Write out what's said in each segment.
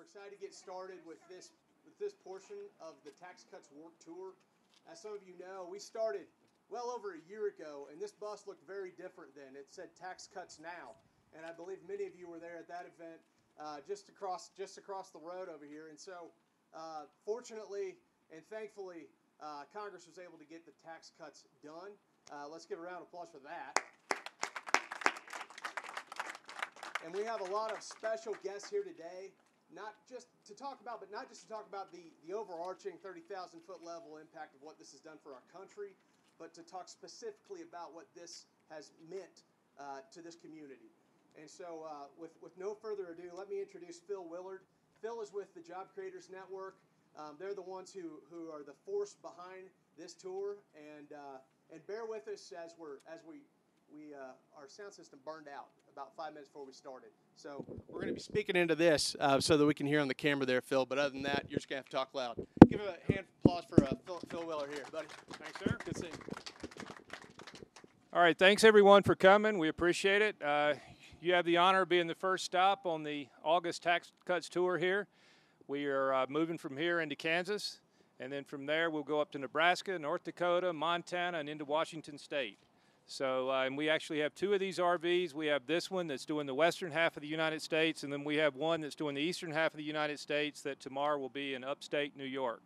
excited to get started with this portion of the Tax Cuts Work Tour. As some of you know, we started well over a year ago, and this bus looked very different then. It said Tax Cuts Now, and I believe many of you were there at that event just across the road over here. And so, fortunately and thankfully, Congress was able to get the tax cuts done. Let's give a round of applause for that. And we have a lot of special guests here today, not just to talk about the overarching 30,000-foot level impact of what this has done for our country, but to talk specifically about what this has meant to this community. And so with no further ado, let me introduce Phil Willard. Phil is with the Job Creators Network. They're the ones who are the force behind this tour, and bear with us as our sound system burned out about 5 minutes before we started. So we're going to be speaking into this so that we can hear on the camera there, Phil. But other than that, you're just going to have to talk loud. Give him a hand of applause for Phil Willard here, buddy. Thanks, sir. Good seeing you. All right, thanks everyone for coming. We appreciate it. You have the honor of being the first stop on the August Tax Cuts Tour here. We are moving from here into Kansas, and then from there we'll go up to Nebraska, North Dakota, Montana, and into Washington State. So, and we actually have two of these RVs. We have this one that's doing the western half of the United States, and then we have one that's doing the eastern half of the United States that tomorrow will be in upstate New York.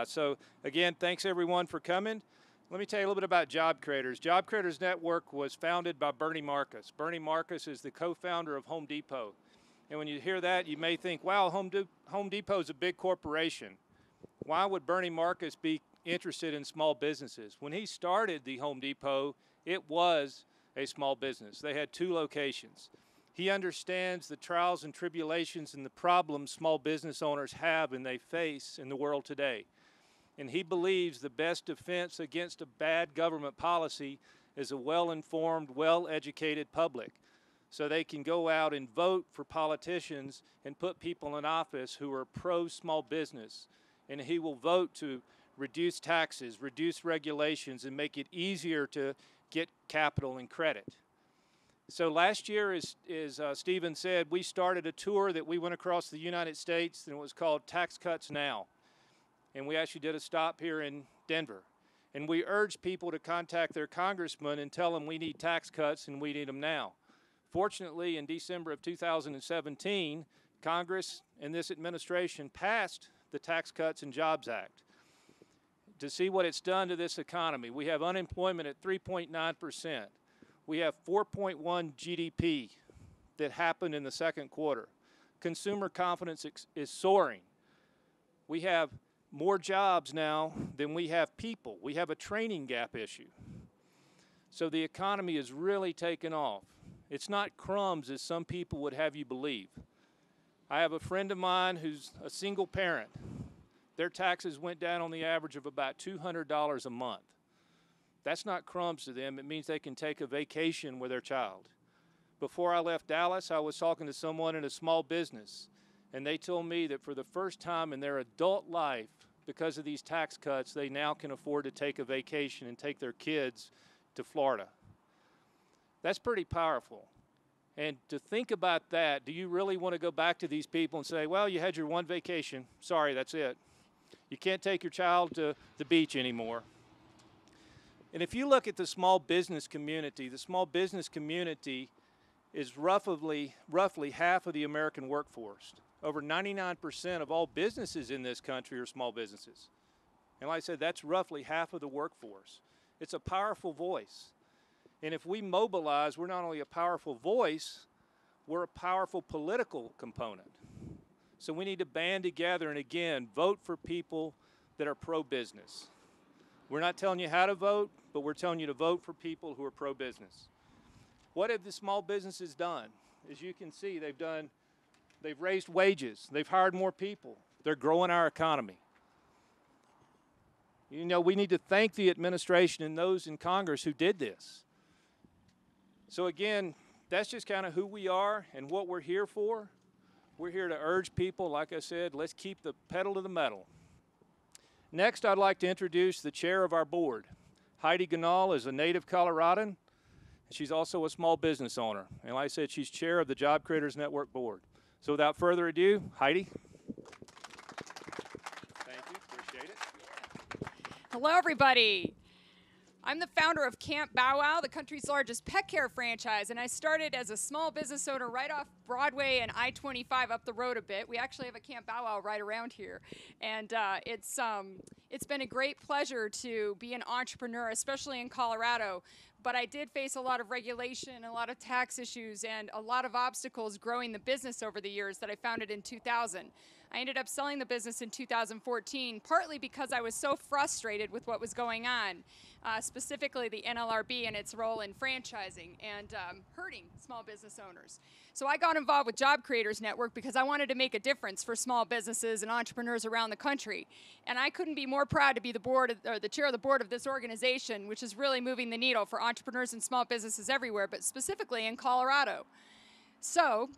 So, again, thanks everyone for coming. Let me tell you a little bit about Job Creators. Job Creators Network was founded by Bernie Marcus. Bernie Marcus is the co-founder of Home Depot. And when you hear that, you may think, wow, Home Depot is a big corporation. Why would Bernie Marcus be interested in small businesses? When he started the Home Depot, it was a small business. They had 2 locations. He understands the trials and tribulations and the problems small business owners have and they face in the world today. And he believes the best defense against a bad government policy is a well-informed, well-educated public. So they can go out and vote for politicians and put people in office who are pro-small business. And he will vote to reduce taxes, reduce regulations, and make it easier to get capital and credit. So last year, as Stephen said, we started a tour that we went across the United States, and it was called Tax Cuts Now. And we actually did a stop here in Denver. And we urged people to contact their congressman and tell them we need tax cuts and we need them now. Fortunately, in December of 2017, Congress and this administration passed the Tax Cuts and Jobs Act. To see what it's done to this economy, we have unemployment at 3.9%. We have 4.1 GDP that happened in the second quarter. Consumer confidence is soaring. We have more jobs now than we have people. We have a training gap issue. So the economy is really taken off. It's not crumbs as some people would have you believe. I have a friend of mine who's a single parent. Their taxes went down on the average of about $200 a month. That's not crumbs to them. It means they can take a vacation with their child. Before I left Dallas, I was talking to someone in a small business, and they told me that for the first time in their adult life, because of these tax cuts, they now can afford to take a vacation and take their kids to Florida. That's pretty powerful. And to think about that, do you really want to go back to these people and say, well, you had your one vacation. Sorry, that's it. You can't take your child to the beach anymore. And if you look at the small business community is roughly half of the American workforce. Over 99% of all businesses in this country are small businesses. And like I said, that's roughly half of the workforce. It's a powerful voice. And if we mobilize, we're not only a powerful voice, we're a powerful political component. So we need to band together and, again, vote for people that are pro-business. We're not telling you how to vote, but we're telling you to vote for people who are pro-business. What have the small businesses done? As you can see, they've raised wages. They've hired more people. They're growing our economy. You know, we need to thank the administration and those in Congress who did this. So again, that's just kind of who we are and what we're here for. We're here to urge people, like I said, let's keep the pedal to the metal. Next, I'd like to introduce the chair of our board. Heidi Ganahl is a native Coloradan. She's also a small business owner. And like I said, she's chair of the Job Creators Network board. So without further ado, Heidi. Thank you, appreciate it. Hello, everybody. I'm the founder of Camp Bow Wow, the country's largest pet care franchise, and I started as a small business owner right off Broadway and I-25 up the road a bit. We actually have a Camp Bow Wow right around here, and it's been a great pleasure to be an entrepreneur, especially in Colorado. But I did face a lot of regulation, a lot of tax issues, and a lot of obstacles growing the business over the years that I founded in 2000. I ended up selling the business in 2014, partly because I was so frustrated with what was going on, specifically the NLRB and its role in franchising and hurting small business owners. So I got involved with Job Creators Network because I wanted to make a difference for small businesses and entrepreneurs around the country. And I couldn't be more proud to be the chair of the board of this organization, which is really moving the needle for entrepreneurs and small businesses everywhere, but specifically in Colorado. So,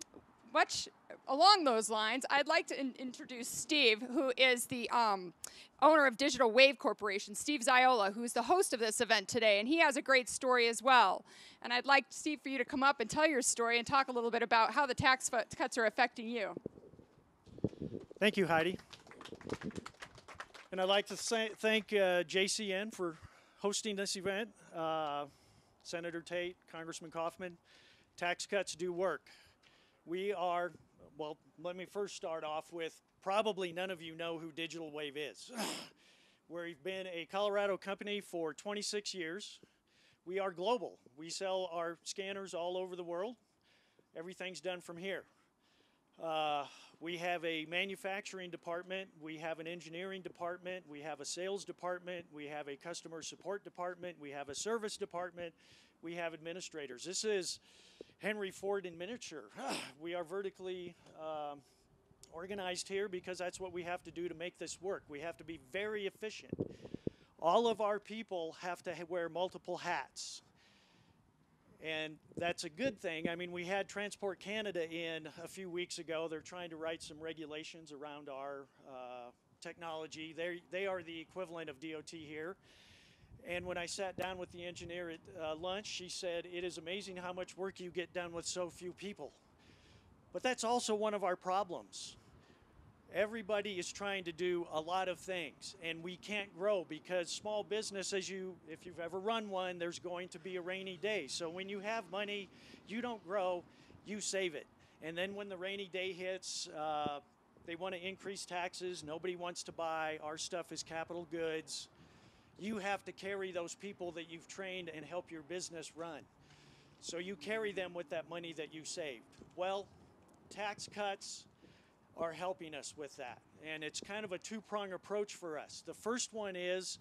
much along those lines, I'd like to introduce Steve, who is the owner of Digital Wave Corporation, Steve Ziola, who's the host of this event today, and he has a great story as well. And I'd like, Steve, for you to come up and tell your story and talk a little bit about how the tax cuts are affecting you. Thank you, Heidi. And I'd like to thank JCN for hosting this event, Senator Tate, Congressman Kaufman. Tax cuts do work. We are, well, let me first start off with probably none of you know who Digital Wave is. We've been a Colorado company for 26 years. We are global. We sell our scanners all over the world. Everything's done from here. We have a manufacturing department. We have an engineering department. We have a sales department. We have a customer support department. We have a service department. We have administrators. This is Henry Ford in miniature. We are vertically organized here because that's what we have to do to make this work. We have to be very efficient. All of our people have to wear multiple hats. And that's a good thing. I mean, we had Transport Canada in a few weeks ago. They're trying to write some regulations around our technology. They are the equivalent of DOT here. And when I sat down with the engineer at lunch, she said, "It is amazing how much work you get done with so few people." But that's also one of our problems. Everybody is trying to do a lot of things, and we can't grow because small business, if you've ever run one, there's going to be a rainy day. So when you have money, you don't grow, you save it. And then when the rainy day hits, they want to increase taxes. Nobody wants to buy. Our stuff is capital goods. You have to carry those people that you've trained and help your business run. So you carry them with that money that you saved. Well, tax cuts are helping us with that. And it's kind of a two-prong approach for us. The first one is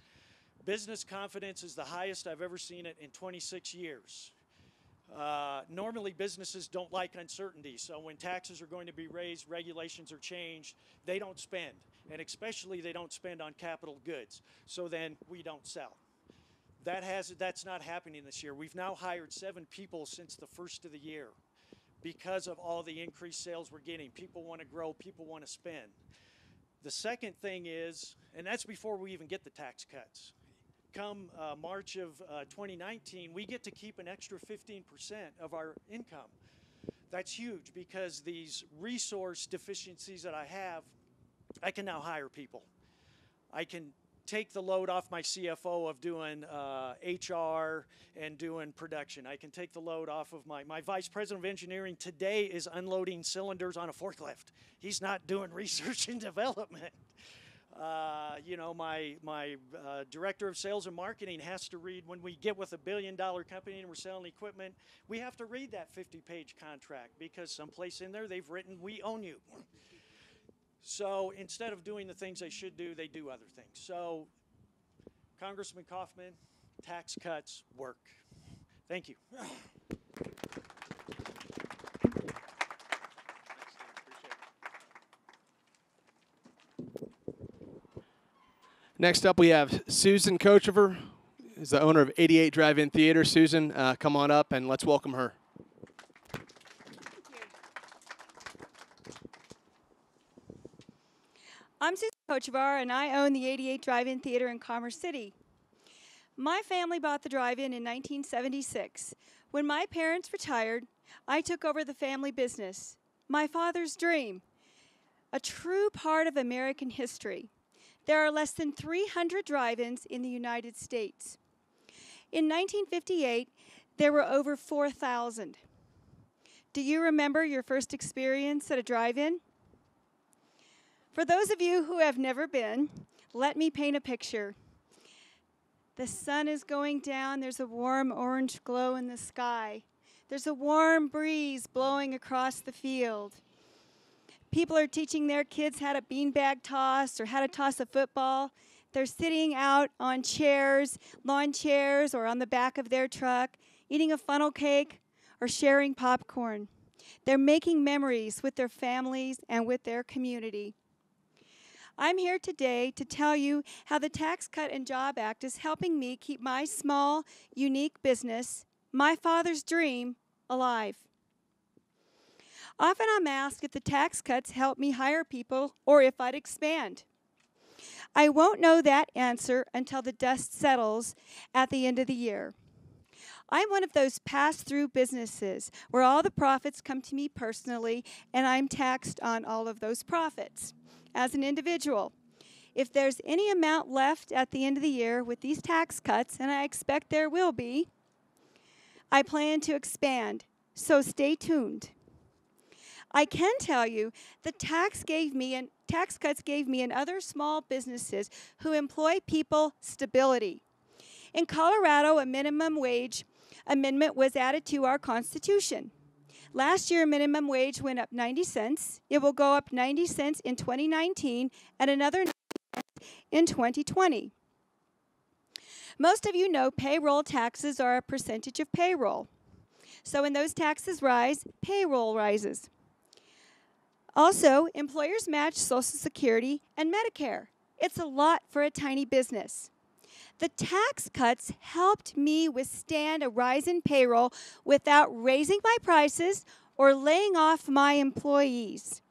business confidence is the highest I've ever seen it in 26 years. Normally businesses don't like uncertainty, so when taxes are going to be raised, regulations are changed, they don't spend, and especially they don't spend on capital goods, so then we don't sell. That's not happening this year. We've now hired 7 people since the first of the year because of all the increased sales we're getting. People want to grow, people want to spend. The second thing is, and that's before we even get the tax cuts, come March of 2019, we get to keep an extra 15% of our income. That's huge because these resource deficiencies that I have, I can now hire people. I can take the load off my CFO of doing HR and doing production. I can take the load off of my vice president of engineering today is unloading cylinders on a forklift. He's not doing research and development. You know, my director of sales and marketing has to read, when we get with $1 billion company and we're selling equipment, we have to read that 50-page contract because someplace in there they've written, "We own you." So instead of doing the things they should do, they do other things. So Congressman Kaufman, tax cuts work. Thank you. Next up, we have Susan Kochever, is the owner of 88 Drive-In Theater. Susan, come on up and let's welcome her. I'm Susan Kochevar, and I own the 88 Drive-In Theater in Commerce City. My family bought the drive-in in 1976. When my parents retired, I took over the family business. my father's dream, a true part of American history. There are less than 300 drive-ins in the United States. In 1958, there were over 4,000. Do you remember your first experience at a drive-in? For those of you who have never been, let me paint a picture. The sun is going down. There's a warm orange glow in the sky. There's a warm breeze blowing across the field. People are teaching their kids how to beanbag toss or how to toss a football. They're sitting out on chairs, lawn chairs, or on the back of their truck, eating a funnel cake or sharing popcorn. They're making memories with their families and with their community. I'm here today to tell you how the Tax Cut and Job Act is helping me keep my small, unique business, my father's dream, alive. Often I'm asked if the tax cuts help me hire people or if I'd expand. I won't know that answer until the dust settles at the end of the year. I'm one of those pass-through businesses where all the profits come to me personally and I'm taxed on all of those profits. As an individual, if there's any amount left at the end of the year with these tax cuts, and I expect there will be, I plan to expand, so stay tuned. I can tell you the tax cuts gave me and other small businesses who employ people stability. In Colorado, a minimum wage amendment was added to our Constitution. Last year, minimum wage went up 90 cents. It will go up 90 cents in 2019 and another 90 cents in 2020. Most of you know payroll taxes are a percentage of payroll. So when those taxes rise, payroll rises. Also, employers match Social Security and Medicare. It's a lot for a tiny business. The tax cuts helped me withstand a rise in payroll without raising my prices or laying off my employees.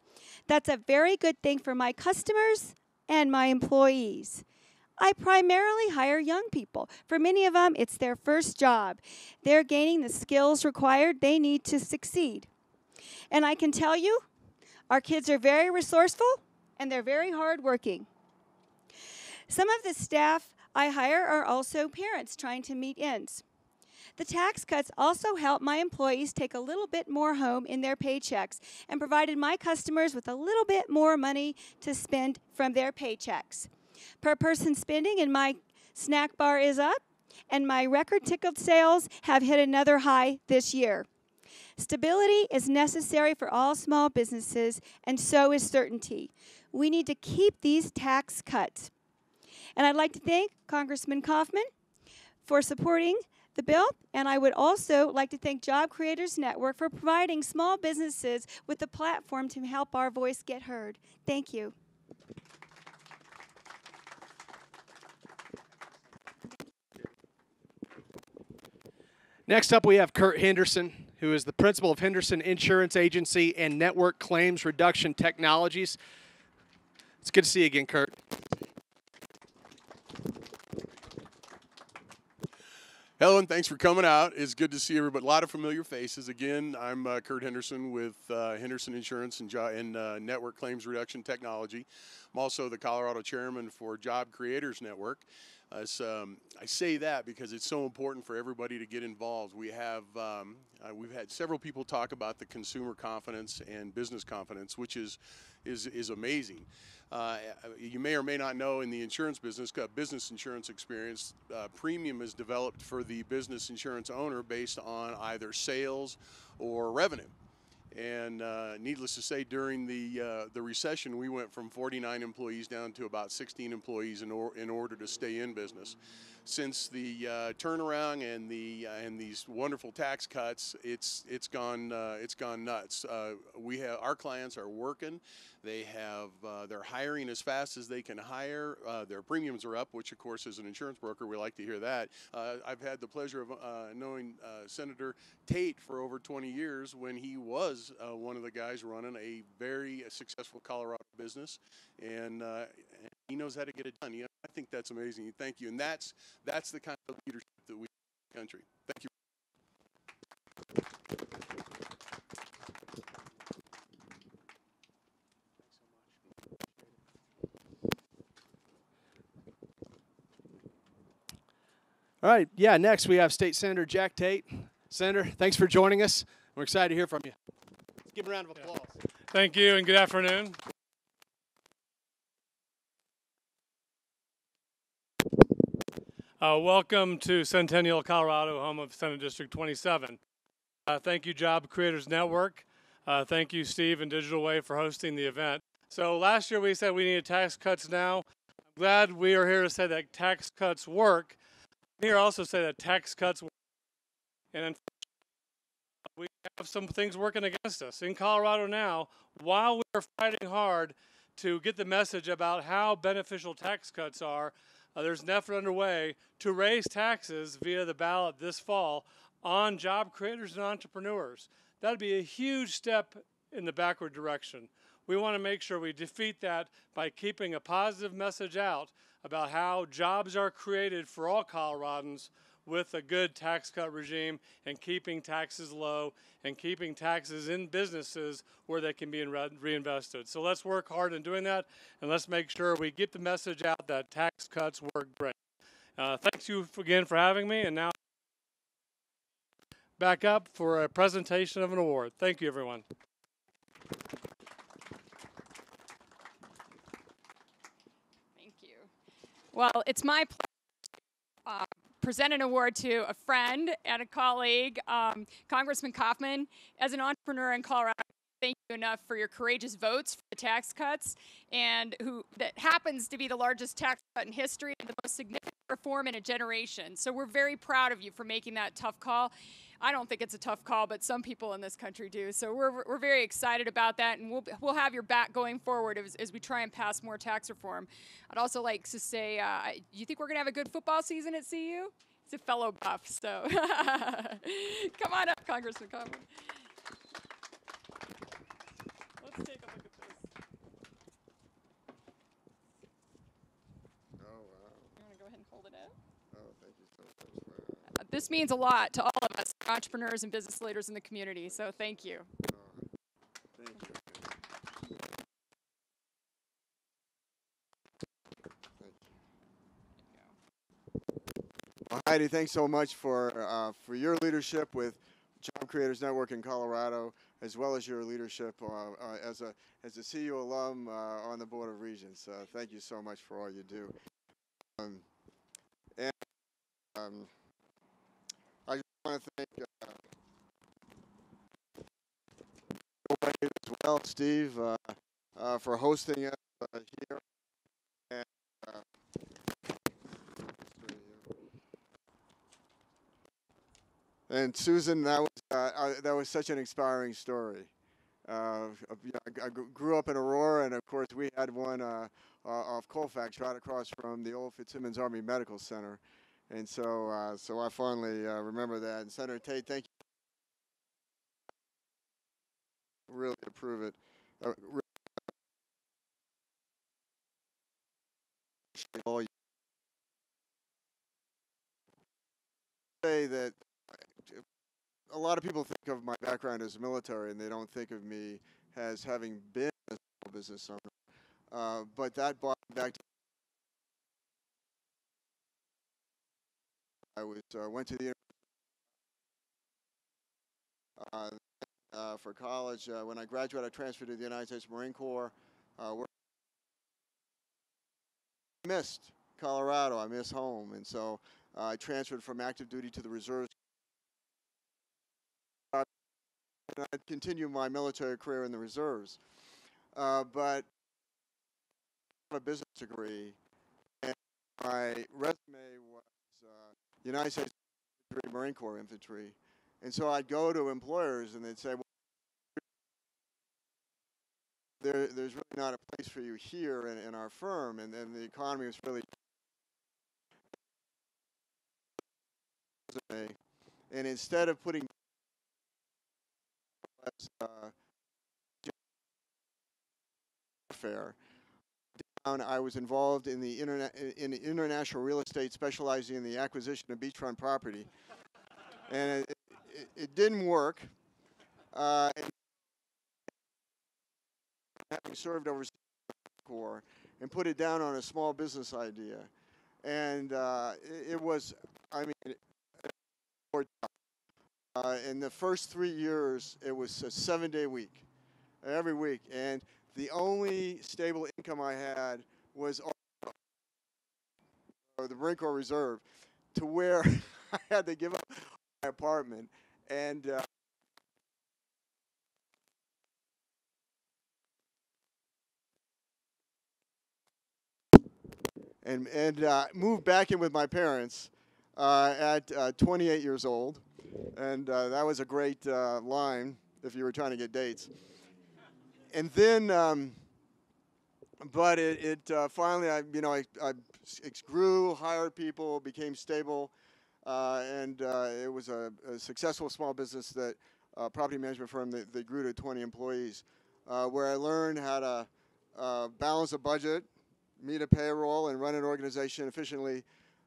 That's a very good thing for my customers and my employees. I primarily hire young people. For many of them, it's their first job. They're gaining the skills required they need to succeed. And I can tell you, our kids are very resourceful and they're very hardworking. Some of the staff I hire are also parents trying to meet ends. The tax cuts also help my employees take a little bit more home in their paychecks and provided my customers with a little bit more money to spend from their paychecks. Per person spending in my snack bar is up, and my record ticket sales have hit another high this year. Stability is necessary for all small businesses, and so is certainty. We need to keep these tax cuts. And I'd like to thank Congressman Kaufman for supporting the bill, and I would also like to thank Job Creators Network for providing small businesses with the platform to help our voice get heard. Thank you. Next up, we have Kurt Henderson, who is the principal of Henderson Insurance Agency and Network Claims Reduction Technologies. It's good to see you again, Kurt. Hello, and thanks for coming out. It's good to see everybody. A lot of familiar faces. Again, I'm Kurt Henderson with Henderson Insurance and Network Claims Reduction Technology. I'm also the Colorado chairman for Job Creators Network. I say that because it's so important for everybody to get involved. We've had several people talk about the consumer confidence and business confidence, which is amazing. You may or may not know, in the insurance business insurance experience, premium is developed for the business insurance owner based on either sales or revenue. And needless to say, during the recession, we went from 49 employees down to about 16 employees in order to stay in business. Since the turnaround and these wonderful tax cuts, it's gone nuts. Our clients are working. They're hiring as fast as they can hire. Their premiums are up, which of course, as an insurance broker, we like to hear that. I've had the pleasure of knowing Senator Tate for over 20 years when he was one of the guys running a very successful Colorado business, and he knows how to get it done. I think that's amazing. Thank you. And that's the kind of leadership that we need in the country. Thank you. All right, yeah, next we have State Senator Jack Tate. Senator, thanks for joining us. We're excited to hear from you. Let's give him a round of applause. Thank you, and good afternoon. Welcome to Centennial, Colorado, home of Senate District 27. Thank you, Job Creators Network. Thank you, Steve and Digital Wave, for hosting the event. So last year we said we needed tax cuts now. I'm glad we are here to say that tax cuts work. I'm here also say that tax cuts work. And we have some things working against us. In Colorado now, while we are fighting hard to get the message about how beneficial tax cuts are, there's an effort underway to raise taxes via the ballot this fall on job creators and entrepreneurs. That would be a huge step in the backward direction. We want to make sure we defeat that by keeping a positive message out about how jobs are created for all Coloradans with a good tax cut regime and keeping taxes low and keeping taxes in businesses where they can be reinvested. So let's work hard in doing that, and let's make sure we get the message out that tax cuts work great. Thanks you again for having me, and now back up for a presentation of an award. Thank you, everyone. Thank you. Well, it's my pleasure to present an award to a friend and a colleague, Congressman Kaufman. As an entrepreneur in Colorado, thank you enough for your courageous votes for the tax cuts, and that happens to be the largest tax cut in history and the most significant reform in a generation. So we're very proud of you for making that tough call. I don't think it's a tough call, but some people in this country do. So we're very excited about that, and we'll have your back going forward as we try and pass more tax reform. I'd also like to say, you think we're going to have a good football season at CU? He's a fellow buff, so come on up, Congressman Kaufman. Let's take a look at this. Oh, wow. You want to go ahead and hold it up? Oh, thank you so much. This means a lot to all of us, entrepreneurs and business leaders in the community, so thank you. Thank you. Well, Heidi, thanks so much for your leadership with Job Creators Network in Colorado, as well as your leadership as a CU alum on the Board of Regents. Thank you so much for all you do. I just want to thank as well, Steve, for hosting us here. And Susan, that was such an inspiring story. I grew up in Aurora, and of course we had one off Colfax right across from the old Fitzsimmons Army Medical Center, and so I fondly remember that. And Senator Tate, thank you. Really approve it. All you say that. A lot of people think of my background as military, and they don't think of me as having been a small business owner. But that brought me back to went to the for college. When I graduated, I transferred to the United States Marine Corps. I missed Colorado. I miss home, and so I transferred from active duty to the reserves. I'd continue my military career in the reserves, but I have a business degree, and my resume was United States Marine Corps infantry, and so I'd go to employers and they'd say, well, there's really not a place for you here in our firm, and then the economy was really and instead of putting fair. I was involved in the international real estate, specializing in the acquisition of beachfront property, and it didn't work. And having served overseas Corps, and put it down on a small business idea, and it was, I mean, In the first 3 years, it was a 7-day week, every week. And the only stable income I had was the Marine Corps Reserve, to where I had to give up my apartment. And moved back in with my parents at 28 years old. And that was a great line if you were trying to get dates. And then, but it finally, I grew, hired people, became stable, and it was a successful small business that property management firm that grew to 20 employees, where I learned how to balance a budget, meet a payroll, and run an organization efficiently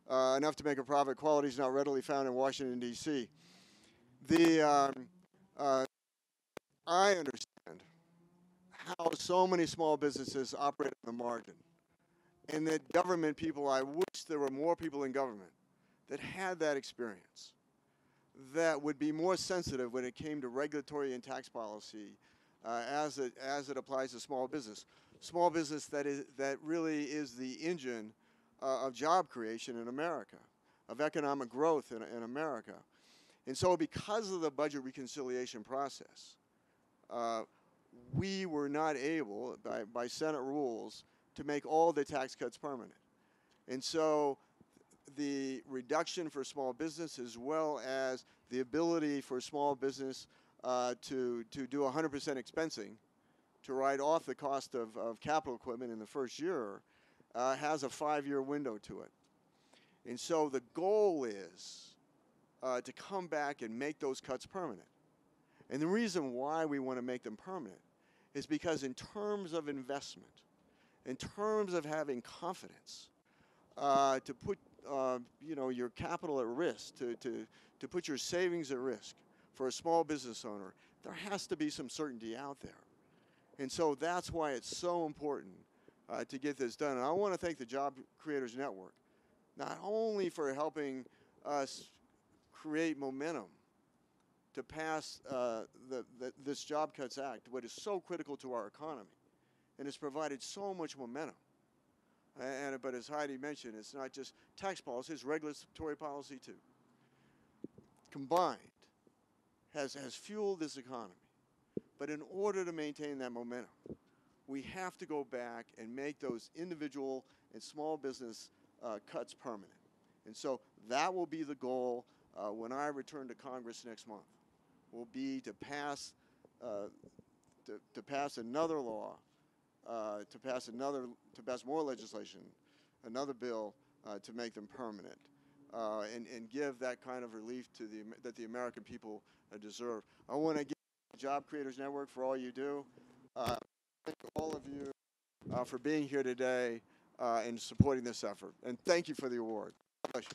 enough to make a profit. Quality is not readily found in Washington, D.C. I understand how so many small businesses operate on the margin, and that government people, I wish there were more people in government that had that experience, that would be more sensitive when it came to regulatory and tax policy as it applies to small business. Small business that really is the engine of job creation in America, of economic growth in America. And so because of the budget reconciliation process, we were not able, by Senate rules, to make all the tax cuts permanent. And so the reduction for small business, as well as the ability for small business to do 100% expensing, to write off the cost of capital equipment in the first year, has a 5-year window to it. And so the goal is to come back and make those cuts permanent. And the reason why we want to make them permanent is because in terms of investment, in terms of having confidence, to put your capital at risk, to put your savings at risk for a small business owner, there has to be some certainty out there. And so that's why it's so important to get this done. And I want to thank the Job Creators Network, not only for helping us create momentum to pass this Job Cuts Act, what is so critical to our economy, and has provided so much momentum. But as Heidi mentioned, it's not just tax policy, it's regulatory policy too. Combined has fueled this economy. But in order to maintain that momentum, we have to go back and make those individual and small business cuts permanent. And so that will be the goal when I return to Congress next month, will be to pass another law, to pass more legislation, another bill to make them permanent, and give that kind of relief to that the American people deserve. I want to give the Job Creators Network for all you do. Thank all of you for being here today and supporting this effort. And thank you for the award. God bless you.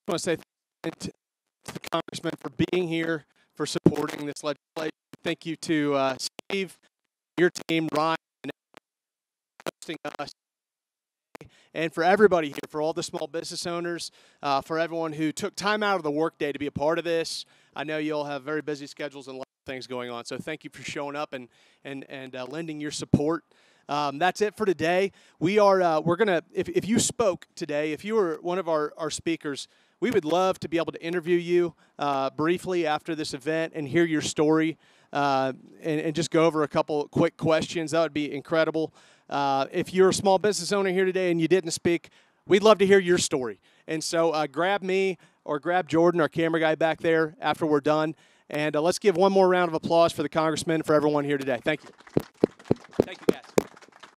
I want to say thank you to the Congressman for being here, for supporting this legislation. Thank you to Steve, your team, Ryan, and hosting us, and for everybody here, for all the small business owners, for everyone who took time out of the workday to be a part of this. I know you all have very busy schedules and a lot of things going on, so thank you for showing up and lending your support. That's it for today. We're gonna, if you spoke today, if you were one of our speakers, we would love to be able to interview you briefly after this event and hear your story and just go over a couple quick questions. That would be incredible. If you're a small business owner here today and you didn't speak, we'd love to hear your story. And so grab me or grab Jordan, our camera guy back there, after we're done. And let's give one more round of applause for the Congressman and for everyone here today. Thank you.